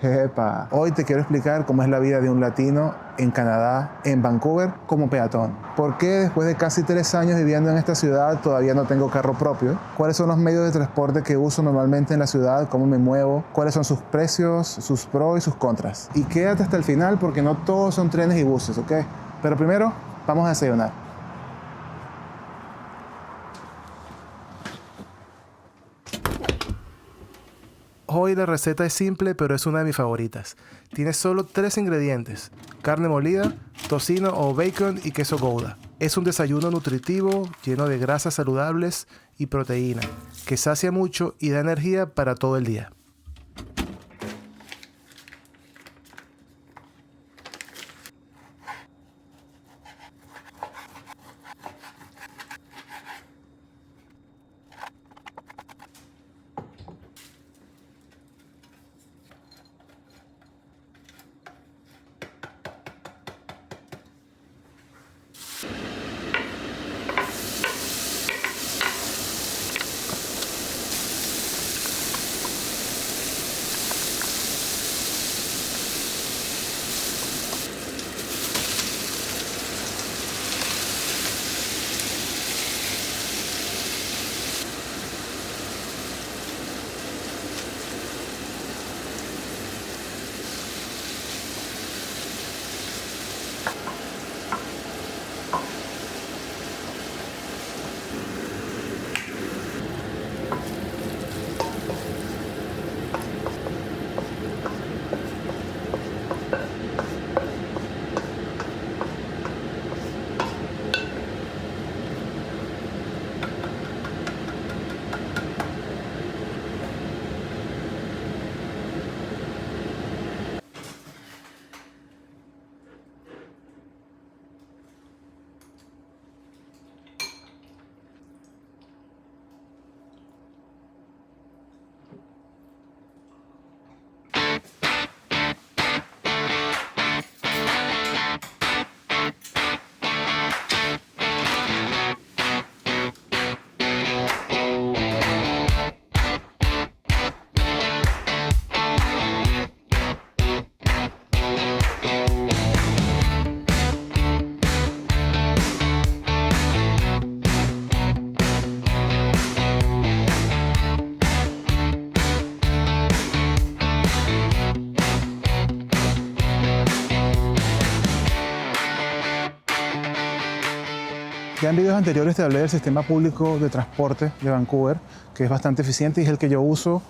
Epa, hoy te quiero explicar cómo es la vida de un latino en Canadá, en Vancouver, como peatón. ¿Por qué después de casi 3 años viviendo en esta ciudad todavía no tengo carro propio? ¿Cuáles son los medios de transporte que uso normalmente en la ciudad? ¿Cómo me muevo? ¿Cuáles son sus precios, sus pros y sus contras? Y quédate hasta el final porque no todos son trenes y buses, ¿ok? Pero primero, vamos a desayunar. Hoy la receta es simple, pero es una de mis favoritas. Tiene solo 3 ingredientes: carne molida, tocino o bacon y queso Gouda. Es un desayuno nutritivo, lleno de grasas saludables y proteína, que sacia mucho y da energía para todo el día. Ya en videos anteriores te hablé del sistema público de transporte de Vancouver, que es bastante eficiente y es el que yo uso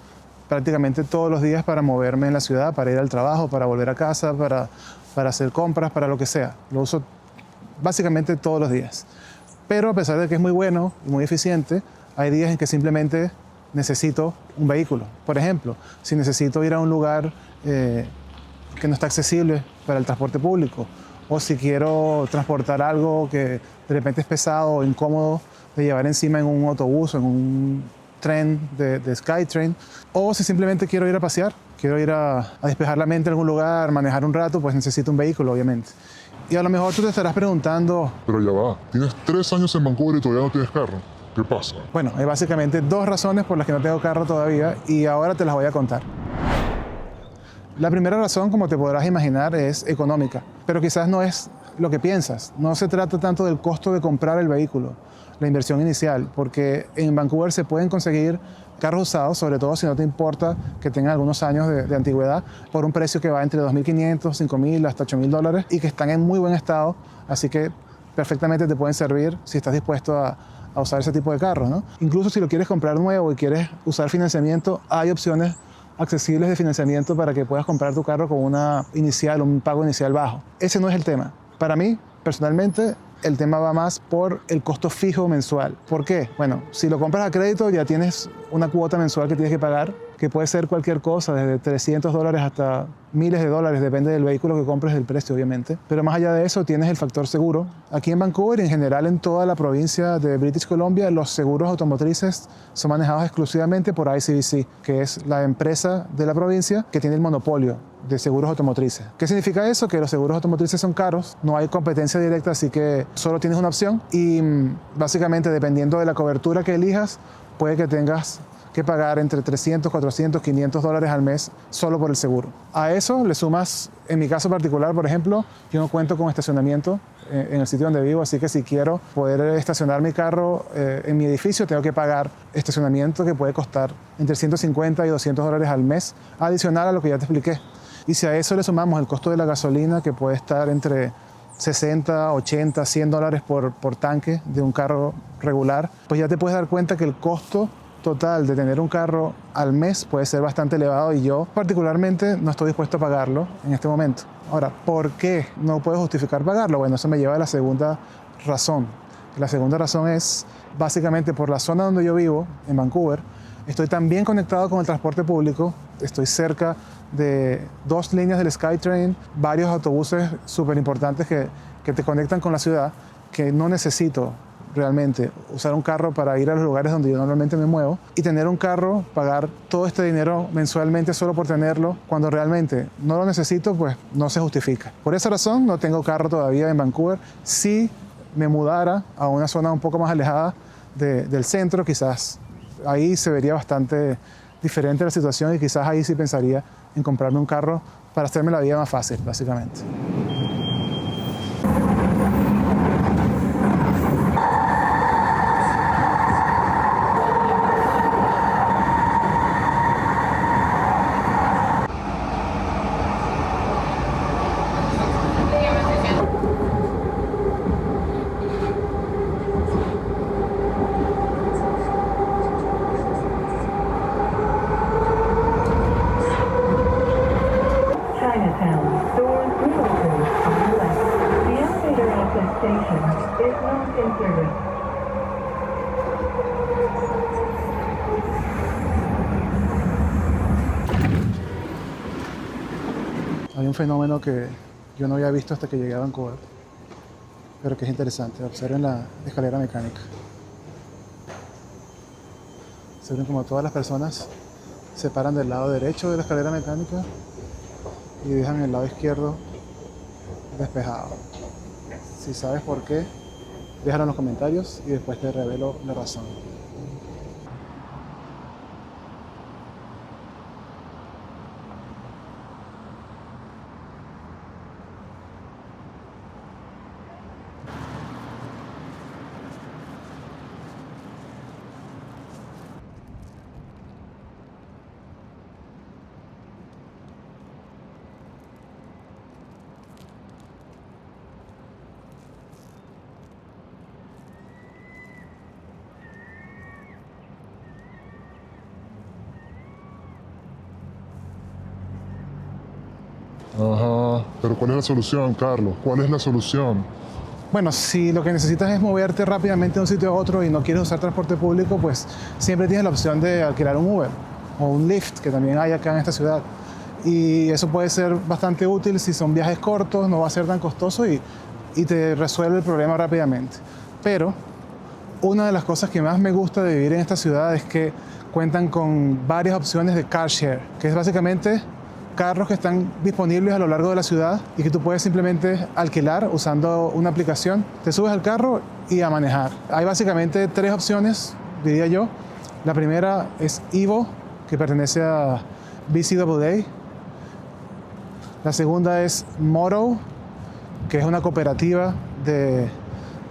prácticamente todos los días para moverme en la ciudad, para ir al trabajo, para volver a casa, para hacer compras, para lo que sea. Lo uso básicamente todos los días. Pero a pesar de que es muy bueno y muy eficiente, hay días en que simplemente necesito un vehículo. Por ejemplo, si necesito ir a un lugar que no está accesible para el transporte público, o si quiero transportar algo que de repente es pesado o incómodo de llevar encima en un autobús o en un tren de SkyTrain, o si simplemente quiero ir a pasear, quiero ir a despejar la mente en algún lugar, manejar un rato, pues necesito un vehículo, obviamente. Y a lo mejor tú te estarás preguntando... Pero ya va, tienes 3 años en Vancouver y todavía no tienes carro. ¿Qué pasa? Bueno, hay básicamente 2 razones por las que no tengo carro todavía y ahora te las voy a contar. La primera razón, como te podrás imaginar, es económica, pero quizás no es lo que piensas. No se trata tanto del costo de comprar el vehículo, la inversión inicial, porque en Vancouver se pueden conseguir carros usados, sobre todo si no te importa que tengan algunos años de antigüedad, por un precio que va entre $2,500, $5,000 hasta $8,000 y que están en muy buen estado, así que perfectamente te pueden servir si estás dispuesto a usar ese tipo de carros, ¿no? Incluso si lo quieres comprar nuevo y quieres usar financiamiento, hay opciones accesibles de financiamiento para que puedas comprar tu carro con un pago inicial bajo. Ese no es el tema. Para mí, personalmente, el tema va más por el costo fijo mensual. ¿Por qué? Bueno, si lo compras a crédito ya tienes una cuota mensual que tienes que pagar, que puede ser cualquier cosa, desde $300 hasta miles de dólares, depende del vehículo que compres, del precio obviamente. Pero más allá de eso tienes el factor seguro. Aquí en Vancouver y en general en toda la provincia de British Columbia, los seguros automotrices son manejados exclusivamente por ICBC, que es la empresa de la provincia que tiene el monopolio de seguros automotrices. ¿Qué significa eso? Que los seguros automotrices son caros, no hay competencia directa, así que solo tienes una opción y básicamente dependiendo de la cobertura que elijas, puede que tengas que pagar entre 300, 400, 500 dólares al mes solo por el seguro. A eso le sumas, en mi caso particular, por ejemplo, yo no cuento con estacionamiento en el sitio donde vivo, así que si quiero poder estacionar mi carro en mi edificio, tengo que pagar estacionamiento que puede costar entre 150 y 200 dólares al mes, adicional a lo que ya te expliqué. Y si a eso le sumamos el costo de la gasolina, que puede estar entre 60, 80, 100 dólares por tanque de un carro regular, pues ya te puedes dar cuenta que el costo total de tener un carro al mes puede ser bastante elevado y yo particularmente no estoy dispuesto a pagarlo en este momento. Ahora, ¿por qué no puedo justificar pagarlo? Bueno, eso me lleva a la segunda razón. La segunda razón es básicamente por la zona donde yo vivo, en Vancouver, estoy tan bien conectado con el transporte público, estoy cerca de 2 líneas del SkyTrain, varios autobuses súper importantes que te conectan con la ciudad, que no necesito realmente usar un carro para ir a los lugares donde yo normalmente me muevo y tener un carro, pagar todo este dinero mensualmente solo por tenerlo, cuando realmente no lo necesito, pues no se justifica. Por esa razón no tengo carro todavía en Vancouver. Si me mudara a una zona un poco más alejada del centro, quizás ahí se vería bastante diferente la situación y quizás ahí sí pensaría en comprarme un carro para hacerme la vida más fácil, básicamente. Chinatown. Doors will open on the left. The elevator at this station is not in service. Hay un fenómeno que yo no había visto hasta que llegué a Vancouver, pero que es interesante. Observen la escalera mecánica. Observen como todas las personas se paran del lado derecho de la escalera mecánica y dejan el lado izquierdo despejado. Si sabes por qué, déjalo en los comentarios y después te revelo la razón. Ajá, pero ¿cuál es la solución, Carlos? ¿Cuál es la solución? Bueno, si lo que necesitas es moverte rápidamente de un sitio a otro y no quieres usar transporte público, pues siempre tienes la opción de alquilar un Uber o un Lyft, que también hay acá en esta ciudad. Y eso puede ser bastante útil si son viajes cortos, no va a ser tan costoso y te resuelve el problema rápidamente. Pero una de las cosas que más me gusta de vivir en esta ciudad es que cuentan con varias opciones de car share, que es básicamente carros que están disponibles a lo largo de la ciudad y que tú puedes simplemente alquilar usando una aplicación. Te subes al carro y a manejar. Hay básicamente 3 opciones, diría yo. La primera es Evo, que pertenece a BCAA. La segunda es Moto, que es una cooperativa de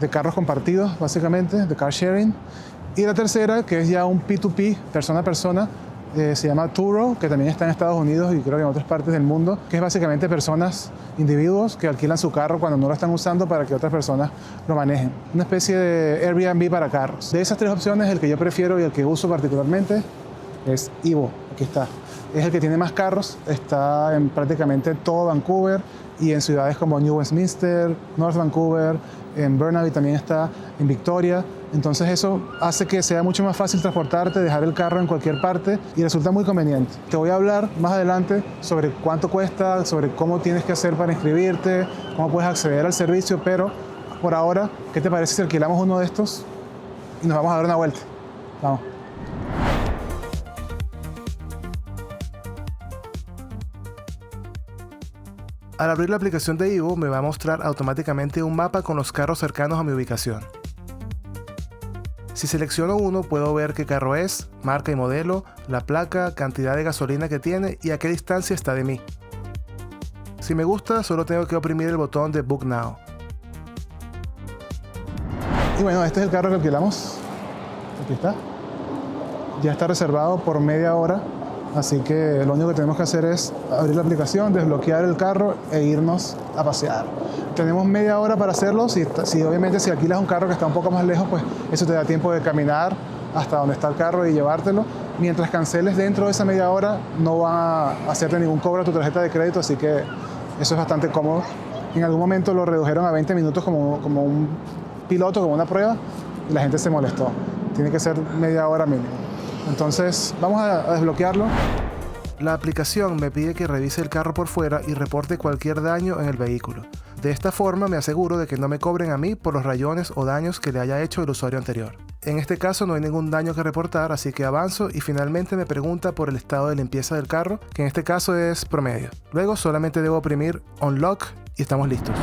carros compartidos, básicamente, de car sharing. Y la tercera, que es ya un P2P, persona a persona, se llama Turo, que también está en Estados Unidos y creo que en otras partes del mundo, que es básicamente personas, individuos que alquilan su carro cuando no lo están usando para que otras personas lo manejen. Una especie de Airbnb para carros. De esas 3 opciones, el que yo prefiero y el que uso particularmente es Evo. Aquí está. Es el que tiene más carros, está en prácticamente todo Vancouver y en ciudades como New Westminster, North Vancouver, en Burnaby también está, en Victoria. Entonces eso hace que sea mucho más fácil transportarte, dejar el carro en cualquier parte y resulta muy conveniente. Te voy a hablar más adelante sobre cuánto cuesta, sobre cómo tienes que hacer para inscribirte, cómo puedes acceder al servicio, pero por ahora, ¿qué te parece si alquilamos uno de estos y nos vamos a dar una vuelta? Vamos. Al abrir la aplicación de Evo me va a mostrar automáticamente un mapa con los carros cercanos a mi ubicación. Si selecciono uno, puedo ver qué carro es, marca y modelo, la placa, cantidad de gasolina que tiene y a qué distancia está de mí. Si me gusta, solo tengo que oprimir el botón de Book Now. Y bueno, este es el carro que alquilamos. Aquí está. Ya está reservado por media hora, así que lo único que tenemos que hacer es abrir la aplicación, desbloquear el carro e irnos a pasear. Tenemos media hora para hacerlo. Obviamente si alquilas un carro que está un poco más lejos, pues eso te da tiempo de caminar hasta donde está el carro y llevártelo. Mientras canceles dentro de esa media hora, no van a hacerte ningún cobro a tu tarjeta de crédito, así que eso es bastante cómodo. En algún momento lo redujeron a 20 minutos como un piloto, como una prueba, y la gente se molestó. Tiene que ser media hora mínimo. Entonces, vamos a desbloquearlo. La aplicación me pide que revise el carro por fuera y reporte cualquier daño en el vehículo. De esta forma me aseguro de que no me cobren a mí por los rayones o daños que le haya hecho el usuario anterior. En este caso no hay ningún daño que reportar, así que avanzo y finalmente me pregunta por el estado de limpieza del carro, que en este caso es promedio. Luego solamente debo oprimir Unlock y estamos listos.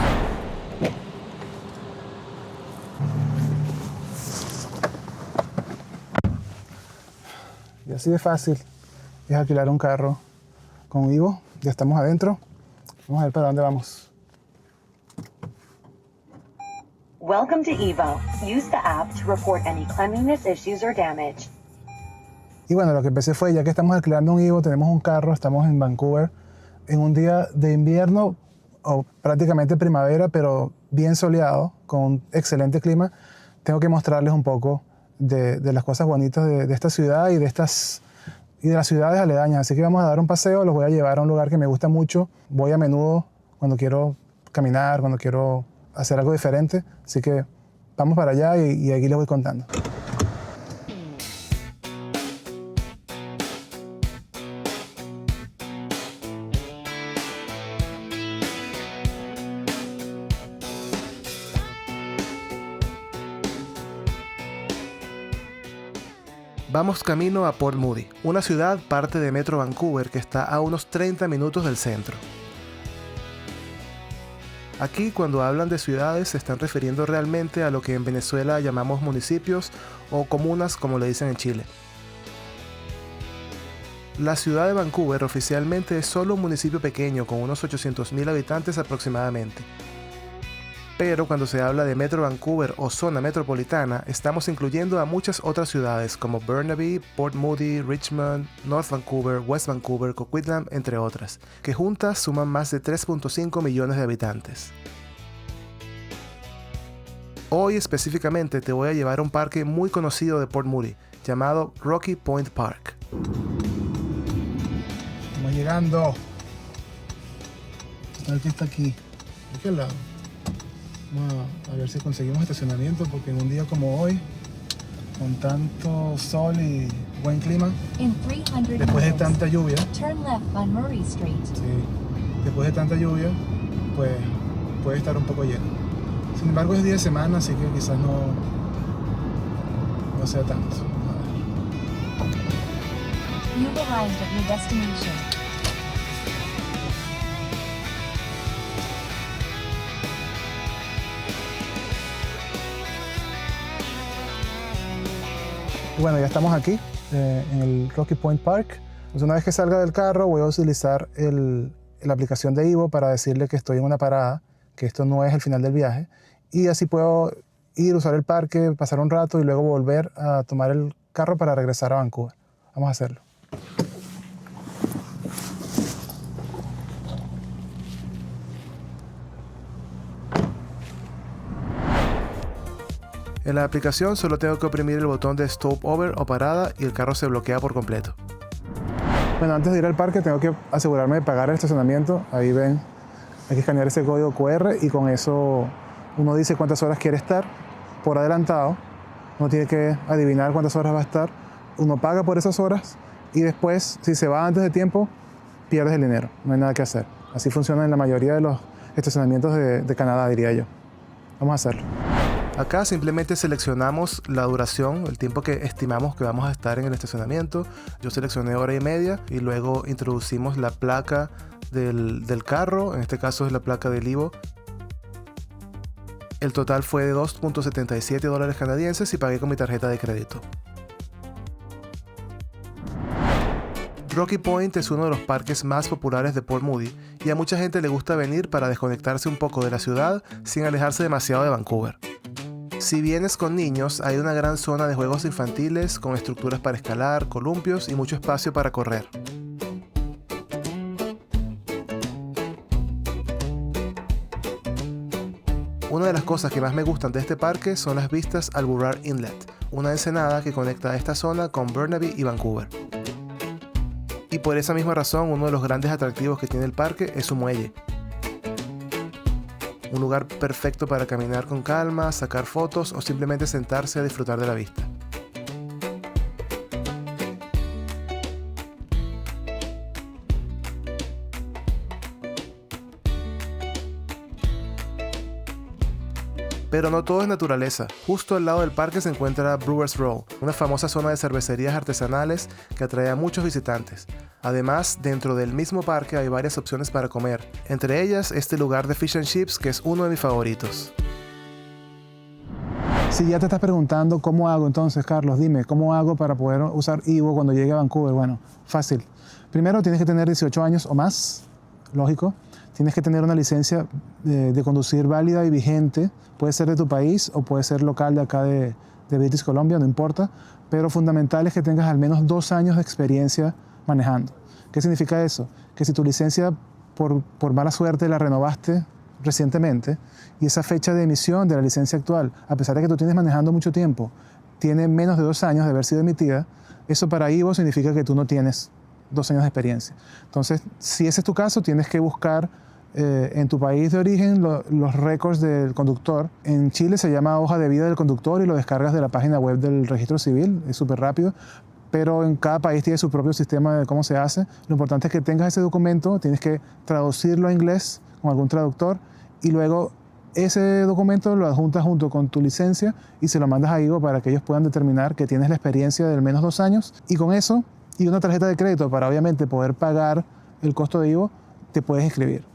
Y así de fácil es alquilar un carro con Ivo. Ya estamos adentro. Vamos a ver para dónde vamos. Welcome to Evo. Use the app to report any cleanliness issues or damage. Y bueno, lo que empecé fue, ya que estamos alquilando un Ivo, tenemos un carro, estamos en Vancouver, en un día de invierno o prácticamente primavera, pero bien soleado, con un excelente clima. Tengo que mostrarles un poco de las cosas bonitas de esta ciudad y de las ciudades aledañas. Así que vamos a dar un paseo, los voy a llevar a un lugar que me gusta mucho. Voy a menudo cuando quiero caminar, cuando quiero hacer algo diferente. Así que vamos para allá y aquí les voy contando. Vamos camino a Port Moody, una ciudad parte de Metro Vancouver que está a unos 30 minutos del centro. Aquí, cuando hablan de ciudades, se están refiriendo realmente a lo que en Venezuela llamamos municipios o comunas, como le dicen en Chile. La ciudad de Vancouver oficialmente es solo un municipio pequeño con unos 800,000 habitantes aproximadamente. Pero cuando se habla de Metro Vancouver o zona metropolitana, estamos incluyendo a muchas otras ciudades como Burnaby, Port Moody, Richmond, North Vancouver, West Vancouver, Coquitlam, entre otras, que juntas suman más de 3.5 millones de habitantes. Hoy específicamente te voy a llevar a un parque muy conocido de Port Moody, llamado Rocky Point Park. Estamos llegando. El que está aquí. ¿De qué lado? Vamos a ver si conseguimos estacionamiento, porque en un día como hoy, con tanto sol y buen clima, después de tanta lluvia, después de tanta lluvia, pues puede estar un poco lleno. Sin embargo, es día de semana, así que quizás no sea tanto. You've arrived at your destination. Y bueno, ya estamos aquí en el Rocky Point Park. Entonces, una vez que salga del carro, voy a utilizar la aplicación de Ivo para decirle que estoy en una parada, que esto no es el final del viaje, y así puedo ir, usar el parque, pasar un rato y luego volver a tomar el carro para regresar a Vancouver. Vamos a hacerlo. En la aplicación solo tengo que oprimir el botón de Stop Over o parada y el carro se bloquea por completo. Bueno, antes de ir al parque tengo que asegurarme de pagar el estacionamiento. Ahí ven, hay que escanear ese código QR y con eso uno dice cuántas horas quiere estar por adelantado. Uno tiene que adivinar cuántas horas va a estar. Uno paga por esas horas y después, si se va antes de tiempo, pierdes el dinero. No hay nada que hacer. Así funciona en la mayoría de los estacionamientos de Canadá, diría yo. Vamos a hacerlo. Acá simplemente seleccionamos la duración, el tiempo que estimamos que vamos a estar en el estacionamiento. Yo seleccioné 1:30 y luego introducimos la placa del carro, en este caso es la placa del Ivo. El total fue de $2.77 canadienses y pagué con mi tarjeta de crédito. Rocky Point es uno de los parques más populares de Port Moody y a mucha gente le gusta venir para desconectarse un poco de la ciudad sin alejarse demasiado de Vancouver. Si vienes con niños, hay una gran zona de juegos infantiles con estructuras para escalar, columpios y mucho espacio para correr. Una de las cosas que más me gustan de este parque son las vistas al Burrard Inlet, una ensenada que conecta a esta zona con Burnaby y Vancouver. Y por esa misma razón, uno de los grandes atractivos que tiene el parque es su muelle. Un lugar perfecto para caminar con calma, sacar fotos o simplemente sentarse a disfrutar de la vista. Pero no todo es naturaleza. Justo al lado del parque se encuentra Brewers Row, una famosa zona de cervecerías artesanales que atrae a muchos visitantes. Además, dentro del mismo parque hay varias opciones para comer, entre ellas este lugar de fish and chips que es uno de mis favoritos. Si ya te estás preguntando cómo hago entonces, Carlos, dime, ¿cómo hago para poder usar Evo cuando llegue a Vancouver? Bueno, fácil. Primero tienes que tener 18 años o más, lógico. Tienes que tener una licencia de conducir válida y vigente. Puede ser de tu país o puede ser local de acá de British Columbia, no importa. Pero fundamental es que tengas al menos 2 años de experiencia manejando. ¿Qué significa eso? Que si tu licencia por mala suerte la renovaste recientemente y esa fecha de emisión de la licencia actual, a pesar de que tú tienes manejando mucho tiempo, tiene menos de 2 años de haber sido emitida, eso para Ivo significa que tú no tienes 2 años de experiencia. Entonces, si ese es tu caso, tienes que buscar en tu país de origen los récords del conductor. En Chile se llama hoja de vida del conductor y lo descargas de la página web del registro civil, es súper rápido, pero en cada país tiene su propio sistema de cómo se hace. Lo importante es que tengas ese documento, tienes que traducirlo a inglés con algún traductor y luego ese documento lo adjuntas junto con tu licencia y se lo mandas a Ivo para que ellos puedan determinar que tienes la experiencia de al menos 2 años y con eso y una tarjeta de crédito para obviamente poder pagar el costo de Ivo, te puedes inscribir.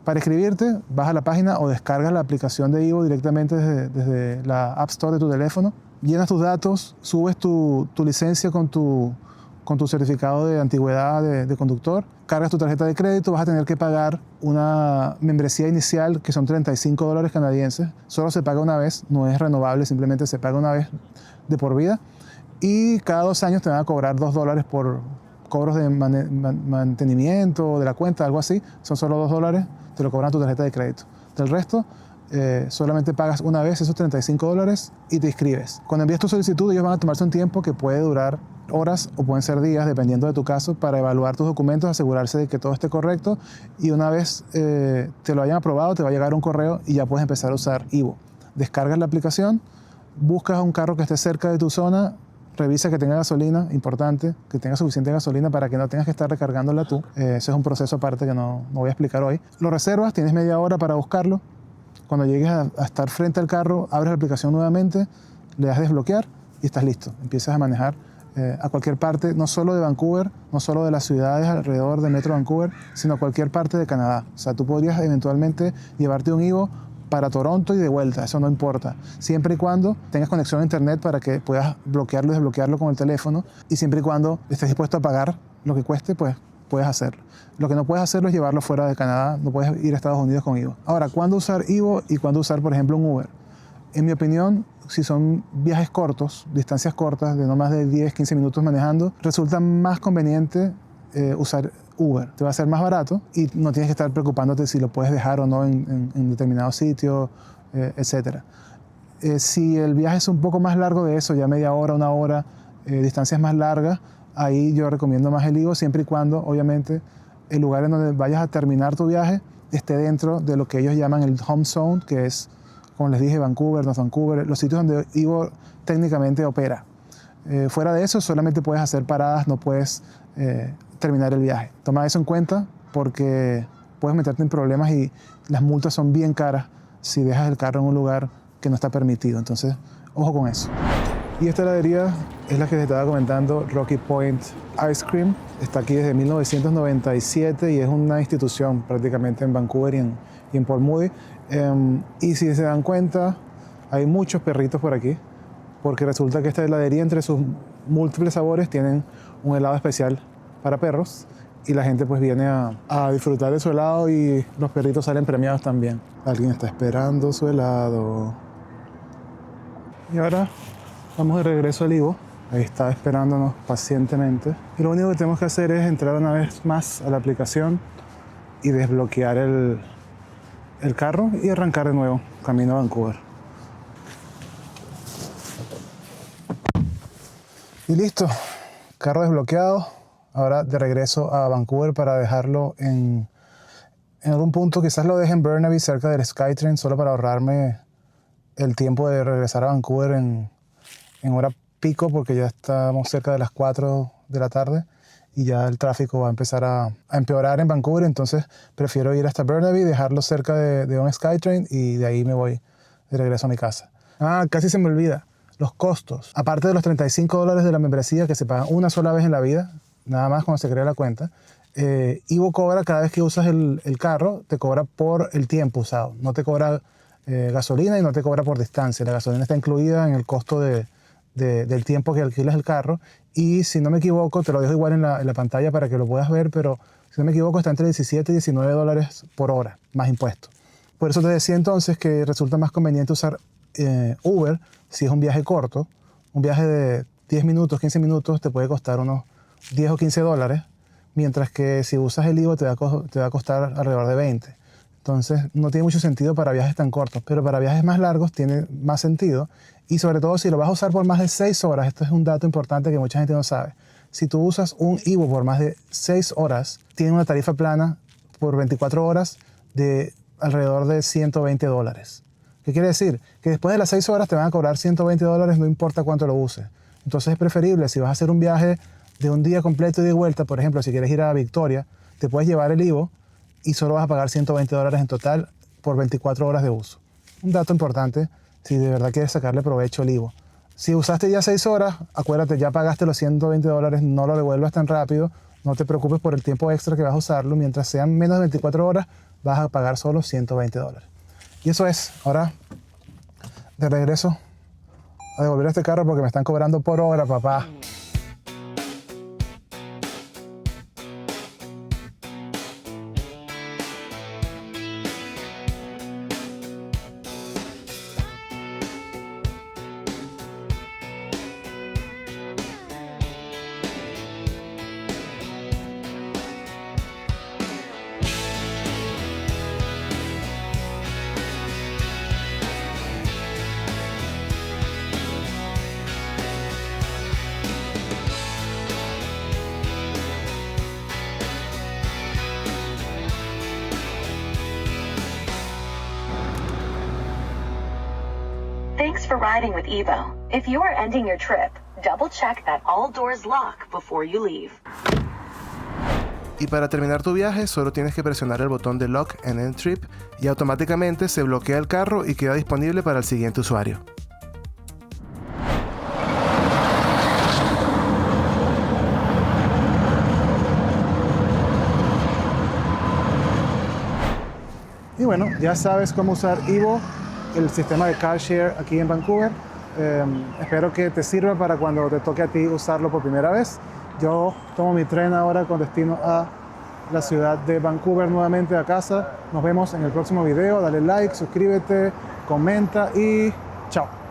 Para inscribirte, vas a la página o descargas la aplicación de Ivo directamente desde la App Store de tu teléfono, llenas tus datos, subes tu licencia con tu certificado de antigüedad de conductor, cargas tu tarjeta de crédito, vas a tener que pagar una membresía inicial que son $35 canadienses, solo se paga una vez, no es renovable, simplemente se paga una vez de por vida y cada 2 años te van a cobrar $2 por cobros de mantenimiento de la cuenta, algo así, son solo $2, te lo cobran tu tarjeta de crédito. Del resto, solamente pagas una vez esos $35 y te inscribes. Cuando envías tu solicitud, ellos van a tomarse un tiempo que puede durar horas o pueden ser días, dependiendo de tu caso, para evaluar tus documentos, asegurarse de que todo esté correcto y una vez te lo hayan aprobado, te va a llegar un correo y ya puedes empezar a usar Ivo. Descargas la aplicación, buscas un carro que esté cerca de tu zona, revisa que tenga gasolina, importante, que tenga suficiente gasolina para que no tengas que estar recargándola tú. Ese es un proceso aparte que no voy a explicar hoy. Lo reservas, tienes media hora para buscarlo. Cuando llegues a estar frente al carro, abres la aplicación nuevamente, le das desbloquear y estás listo. Empiezas a manejar a cualquier parte, no solo de Vancouver, no solo de las ciudades alrededor de Metro Vancouver, sino a cualquier parte de Canadá. O sea, tú podrías eventualmente llevarte un Ivo para Toronto y de vuelta, eso no importa. Siempre y cuando tengas conexión a internet para que puedas bloquearlo y desbloquearlo con el teléfono y siempre y cuando estés dispuesto a pagar lo que cueste, pues puedes hacerlo. Lo que no puedes hacerlo es llevarlo fuera de Canadá, no puedes ir a Estados Unidos con Ivo. Ahora, ¿cuándo usar Ivo y cuándo usar, por ejemplo, un Uber? En mi opinión, si son viajes cortos, distancias cortas de no más de 10, 15 minutos manejando, resulta más conveniente usar Uber. Te va a ser más barato y no tienes que estar preocupándote si lo puedes dejar o no en determinado sitio, etc. Si el viaje es un poco más largo de eso, ya media hora, 1 hora, distancias más largas, ahí yo recomiendo más el Ivo, siempre y cuando, obviamente, el lugar en donde vayas a terminar tu viaje esté dentro de lo que ellos llaman el home zone, que es, como les dije, Vancouver, North Vancouver, los sitios donde Ivo técnicamente opera. Fuera de eso, solamente puedes hacer paradas, no puedes terminar el viaje. Toma eso en cuenta porque puedes meterte en problemas y las multas son bien caras si dejas el carro en un lugar que no está permitido. Entonces, ojo con eso. Y esta heladería es la que les estaba comentando, Rocky Point Ice Cream. Está aquí desde 1997 y es una institución prácticamente en Vancouver y en Port Moody. Y si se dan cuenta, hay muchos perritos por aquí, porque resulta que esta heladería, entre sus múltiples sabores, tienen un helado especial para perros y la gente pues viene a disfrutar de su helado y los perritos salen premiados también. Alguien está esperando su helado. Y ahora vamos de regreso al Ivo. Ahí está esperándonos pacientemente. Y lo único que tenemos que hacer es entrar una vez más a la aplicación y desbloquear el carro y arrancar de nuevo, camino a Vancouver. Y listo, carro desbloqueado. Ahora de regreso a Vancouver para dejarlo en algún punto. Quizás lo deje en Burnaby, cerca del SkyTrain, solo para ahorrarme el tiempo de regresar a Vancouver en hora pico, porque ya estamos cerca de las 4 de la tarde y ya el tráfico va a empezar a empeorar en Vancouver. Entonces prefiero ir hasta Burnaby, dejarlo cerca de un SkyTrain y de ahí me voy de regreso a mi casa. Casi se me olvida. Los costos, aparte de los $35 de la membresía que se pagan una sola vez en la vida, nada más cuando se crea la cuenta, Ivo cobra cada vez que usas el carro, te cobra por el tiempo usado. No te cobra gasolina y no te cobra por distancia. La gasolina está incluida en el costo del tiempo que alquilas el carro. Y si no me equivoco, te lo dejo igual en la pantalla para que lo puedas ver, pero si no me equivoco está entre 17 y $19 por hora, más impuestos. Por eso te decía entonces que resulta más conveniente usar Uber si es un viaje corto. Un viaje de 10 minutos, 15 minutos te puede costar unos 10 o 15 dólares, mientras que si usas el Ivo te va a costar alrededor de 20. Entonces no tiene mucho sentido para viajes tan cortos, pero para viajes más largos tiene más sentido, y sobre todo si lo vas a usar por más de 6 horas. Esto es un dato importante que mucha gente no sabe. Si tú usas un Ivo por más de 6 horas, tiene una tarifa plana por 24 horas de alrededor de $120. ¿Qué quiere decir? Que después de las 6 horas te van a cobrar $120, no importa cuánto lo uses. Entonces es preferible, si vas a hacer un viaje de un día completo y de vuelta, por ejemplo, si quieres ir a Victoria, te puedes llevar el Ivo y solo vas a pagar $120 en total por 24 horas de uso. Un dato importante si de verdad quieres sacarle provecho al Ivo. Si usaste ya 6 horas, acuérdate, ya pagaste los $120, no lo devuelvas tan rápido, no te preocupes por el tiempo extra que vas a usarlo. Mientras sean menos de 24 horas, vas a pagar solo $120. Y eso es. Ahora, de regreso a devolver este carro porque me están cobrando por hora, papá. Thanks for riding with Evo. If you are ending your trip, double check that all doors lock before you leave. Y para terminar tu viaje, solo tienes que presionar el botón de Lock and End Trip y automáticamente se bloquea el carro y queda disponible para el siguiente usuario. Y bueno, ya sabes cómo usar Ivo, el sistema de car share aquí en Vancouver. Espero que te sirva para cuando te toque a ti usarlo por primera vez. Yo tomo mi tren ahora con destino a la ciudad de Vancouver nuevamente, a casa. Nos vemos en el próximo video. Dale like, suscríbete, comenta y chao.